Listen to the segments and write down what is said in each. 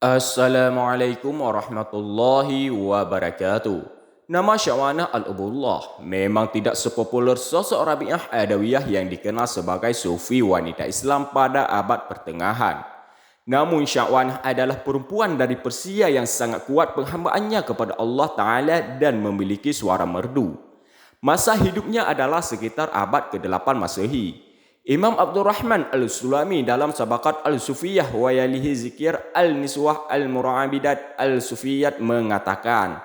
Assalamualaikum warahmatullahi wabarakatuh. Nama Syawanah Al-Ubullah memang tidak sepopuler sosok Rabi'ah Adawiyah yang dikenal sebagai sufi wanita Islam pada abad pertengahan. Namun Syawanah adalah perempuan dari Persia yang sangat kuat penghambaannya kepada Allah Ta'ala dan memiliki suara merdu. Masa hidupnya adalah sekitar abad ke-8 Masehi. Imam Abdurrahman Al-Sulami dalam Sabakat Al-Sufiyah wa Yalihi Zikir Al-Niswah Al-Mura'abidat Al-Sufiyat mengatakan,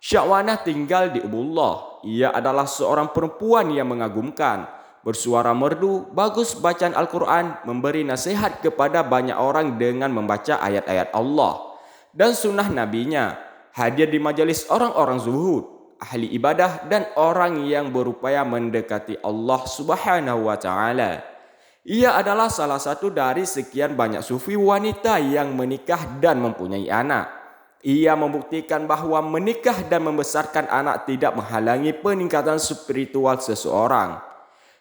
Syawanah tinggal di Ubullah. Ia adalah seorang perempuan yang mengagumkan, bersuara merdu, bagus bacaan Al-Quran, memberi nasihat kepada banyak orang dengan membaca ayat-ayat Allah dan sunnah nabinya, hadir di majelis orang-orang zuhud, ahli ibadah dan orang yang berupaya mendekati Allah Subhanahu wa taala. Ia adalah salah satu dari sekian banyak sufi wanita yang menikah dan mempunyai anak. Ia membuktikan bahwa menikah dan membesarkan anak tidak menghalangi peningkatan spiritual seseorang.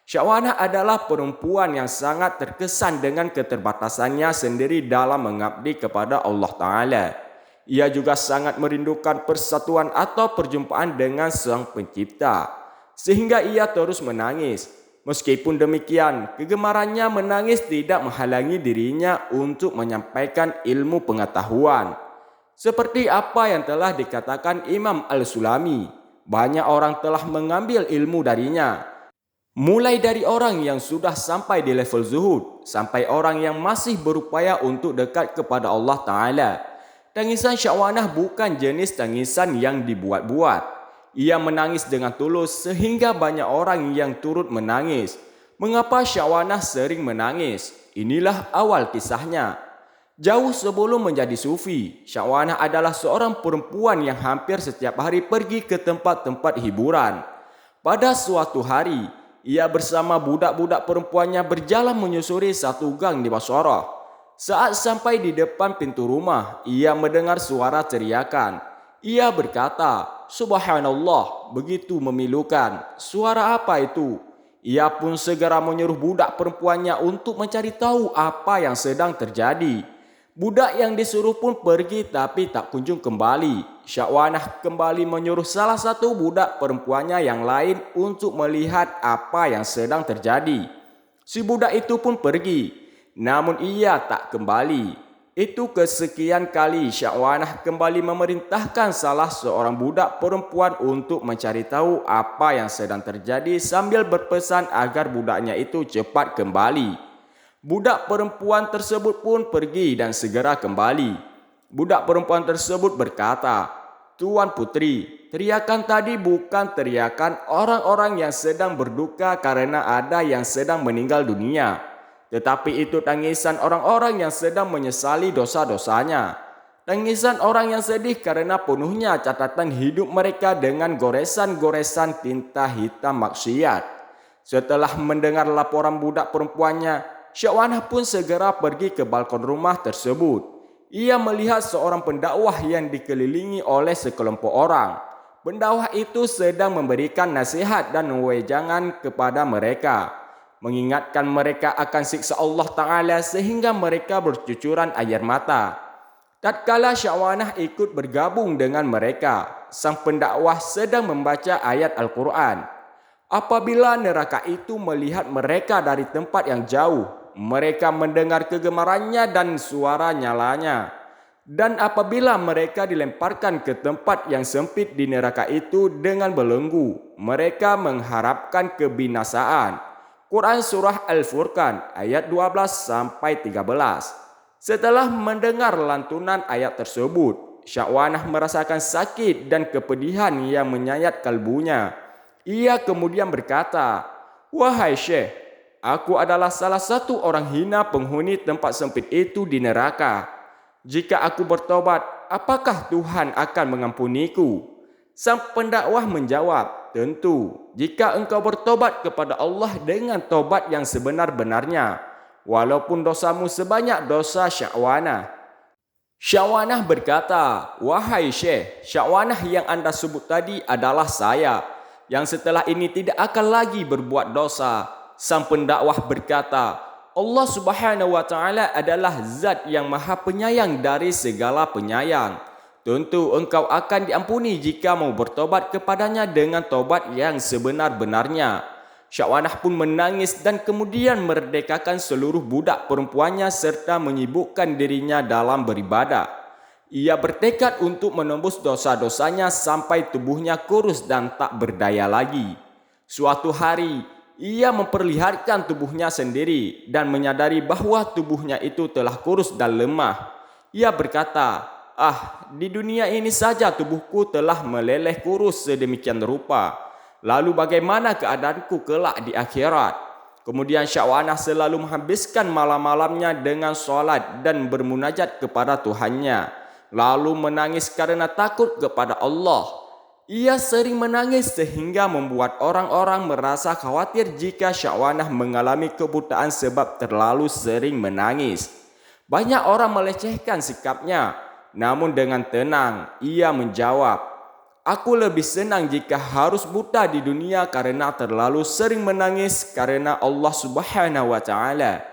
Syawanah adalah perempuan yang sangat terkesan dengan keterbatasannya sendiri dalam mengabdi kepada Allah Ta'ala. Ia juga sangat merindukan persatuan atau perjumpaan dengan Sang Pencipta, sehingga ia terus menangis. Meskipun demikian, kegemarannya menangis tidak menghalangi dirinya untuk menyampaikan ilmu pengetahuan. Seperti apa yang telah dikatakan Imam Al-Sulami, banyak orang telah mengambil ilmu darinya. Mulai dari orang yang sudah sampai di level zuhud, sampai orang yang masih berupaya untuk dekat kepada Allah Ta'ala. Tangisan Syawanah bukan jenis tangisan yang dibuat-buat. Ia menangis dengan tulus sehingga banyak orang yang turut menangis. Mengapa Syawanah sering menangis? Inilah awal kisahnya. Jauh sebelum menjadi sufi, Syawanah adalah seorang perempuan yang hampir setiap hari pergi ke tempat-tempat hiburan. Pada suatu hari, ia bersama budak-budak perempuannya berjalan menyusuri satu gang di Basrah. Saat sampai di depan pintu rumah, ia mendengar suara teriakan. Ia berkata, Subhanallah, begitu memilukan. Suara apa itu? Ia pun segera menyuruh budak perempuannya untuk mencari tahu apa yang sedang terjadi. Budak yang disuruh pun pergi tapi tak kunjung kembali. Syawanah kembali menyuruh salah satu budak perempuannya yang lain untuk melihat apa yang sedang terjadi. Si budak itu pun pergi. Namun ia tak kembali. Itu kesekian kali Syawanah kembali memerintahkan salah seorang budak perempuan untuk mencari tahu apa yang sedang terjadi sambil berpesan agar budaknya itu cepat kembali. Budak perempuan tersebut pun pergi dan segera kembali. Budak perempuan tersebut berkata, Tuan Putri, teriakan tadi bukan teriakan orang-orang yang sedang berduka karena ada yang sedang meninggal dunia. Tetapi itu tangisan orang-orang yang sedang menyesali dosa-dosanya. Tangisan orang yang sedih karena penuhnya catatan hidup mereka dengan goresan-goresan tinta hitam maksiat. Setelah mendengar laporan budak perempuannya, Syawanah pun segera pergi ke balkon rumah tersebut. Ia melihat seorang pendakwah yang dikelilingi oleh sekelompok orang. Pendakwah itu sedang memberikan nasihat dan wejangan kepada mereka, mengingatkan mereka akan siksa Allah Ta'ala sehingga mereka bercucuran air mata. Tatkala Syawanah ikut bergabung dengan mereka, sang pendakwah sedang membaca ayat Al-Quran. Apabila neraka itu melihat mereka dari tempat yang jauh, mereka mendengar kegemarannya dan suara nyalanya. Dan apabila mereka dilemparkan ke tempat yang sempit di neraka itu dengan belenggu, mereka mengharapkan kebinasaan. Quran Surah Al-Furqan ayat 12-13. Setelah mendengar lantunan ayat tersebut, Syawanah merasakan sakit dan kepedihan yang menyayat kalbunya. Ia kemudian berkata, Wahai Syekh, aku adalah salah satu orang hina penghuni tempat sempit itu di neraka. Jika aku bertobat, apakah Tuhan akan mengampuniku? Sang pendakwah menjawab, tentu, jika engkau bertobat kepada Allah dengan tobat yang sebenar-benarnya, walaupun dosamu sebanyak dosa Syawanah. Syawanah berkata, Wahai Syekh, Syawanah yang anda sebut tadi adalah saya, yang setelah ini tidak akan lagi berbuat dosa. Sang pendakwah berkata, Allah Subhanahu wa taala adalah zat yang maha penyayang dari segala penyayang. Tentu engkau akan diampuni jika mau bertobat kepadanya dengan tobat yang sebenar-benarnya. Syakwanah pun menangis dan kemudian merdekakan seluruh budak perempuannya serta menyibukkan dirinya dalam beribadah. Ia bertekad untuk menembus dosa-dosanya sampai tubuhnya kurus dan tak berdaya lagi. Suatu hari, ia memperlihatkan tubuhnya sendiri dan menyadari bahwa tubuhnya itu telah kurus dan lemah. Ia berkata, di dunia ini saja tubuhku telah meleleh kurus sedemikian rupa. Lalu bagaimana keadaanku kelak di akhirat?" Kemudian Syakwanah selalu menghabiskan malam-malamnya dengan solat dan bermunajat kepada Tuhannya. Lalu menangis karena takut kepada Allah. Ia sering menangis sehingga membuat orang-orang merasa khawatir jika Syakwanah mengalami kebutaan sebab terlalu sering menangis. Banyak orang melecehkan sikapnya, namun dengan tenang ia menjawab, "Aku lebih senang jika harus buta di dunia karena terlalu sering menangis karena Allah Subhanahu wa taala,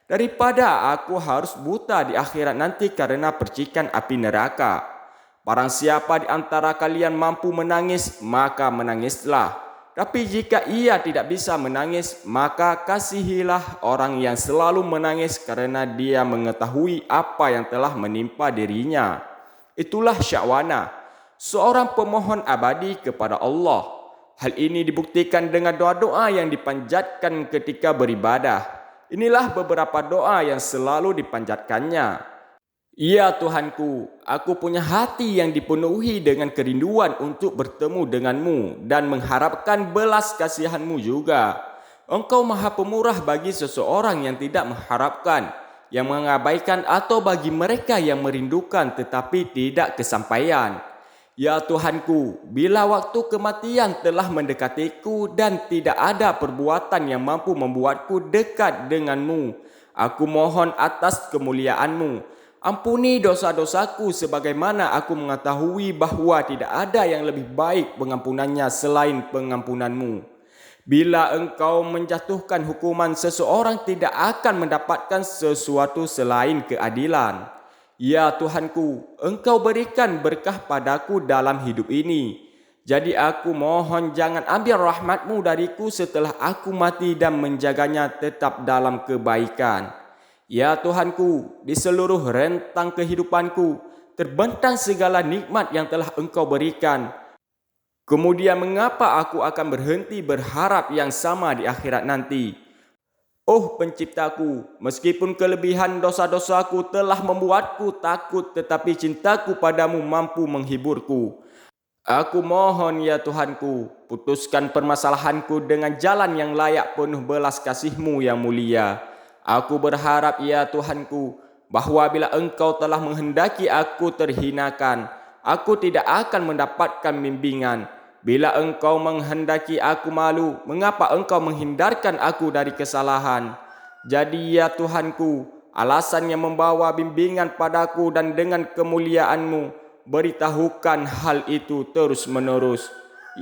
daripada aku harus buta di akhirat nanti karena percikan api neraka. Barang siapa di antara kalian mampu menangis, maka menangislah. Tapi jika ia tidak bisa menangis, maka kasihilah orang yang selalu menangis karena dia mengetahui apa yang telah menimpa dirinya." Itulah Syakwanah, seorang pemohon abadi kepada Allah. Hal ini dibuktikan dengan doa-doa yang dipanjatkan ketika beribadah. Inilah beberapa doa yang selalu dipanjatkannya. "Ya Tuhanku, aku punya hati yang dipenuhi dengan kerinduan untuk bertemu denganmu dan mengharapkan belas kasihanmu juga. Engkau maha pemurah bagi seseorang yang tidak mengharapkan, yang mengabaikan atau bagi mereka yang merindukan tetapi tidak kesampaian. Ya Tuhanku, bila waktu kematian telah mendekatiku dan tidak ada perbuatan yang mampu membuatku dekat denganmu, aku mohon atas kemuliaanmu, ampuni dosa-dosaku sebagaimana aku mengetahui bahwa tidak ada yang lebih baik pengampunannya selain pengampunanmu. Bila engkau menjatuhkan hukuman, seseorang tidak akan mendapatkan sesuatu selain keadilan. Ya Tuhanku, engkau berikan berkah padaku dalam hidup ini. Jadi aku mohon jangan ambil rahmatmu dariku setelah aku mati dan menjaganya tetap dalam kebaikan. Ya Tuhanku, di seluruh rentang kehidupanku terbentang segala nikmat yang telah engkau berikan. Kemudian mengapa aku akan berhenti berharap yang sama di akhirat nanti? Oh penciptaku, meskipun kelebihan dosa-dosaku telah membuatku takut, tetapi cintaku padamu mampu menghiburku. Aku mohon ya Tuhanku, putuskan permasalahanku dengan jalan yang layak penuh belas kasih-Mu yang mulia. Aku berharap ya Tuhanku, bahwa bila Engkau telah menghendaki aku terhinakan, aku tidak akan mendapatkan bimbingan. Bila Engkau menghendaki aku malu, mengapa Engkau menghindarkan aku dari kesalahan? Jadi ya Tuhanku, alasan yang membawa bimbingan padaku dan dengan kemuliaan-Mu, beritahukan hal itu terus menerus.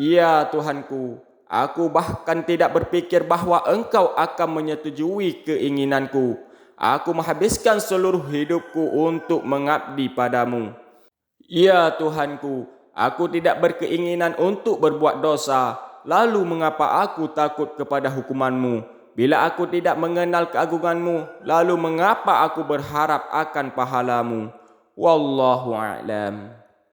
Ya Tuhanku, aku bahkan tidak berpikir bahwa Engkau akan menyetujui keinginanku. Aku menghabiskan seluruh hidupku untuk mengabdi padamu. Ya Tuhanku, aku tidak berkeinginan untuk berbuat dosa. Lalu mengapa aku takut kepada hukuman-Mu? Bila aku tidak mengenal keagungan-Mu, lalu mengapa aku berharap akan pahala-Mu? Wallahu a'lam.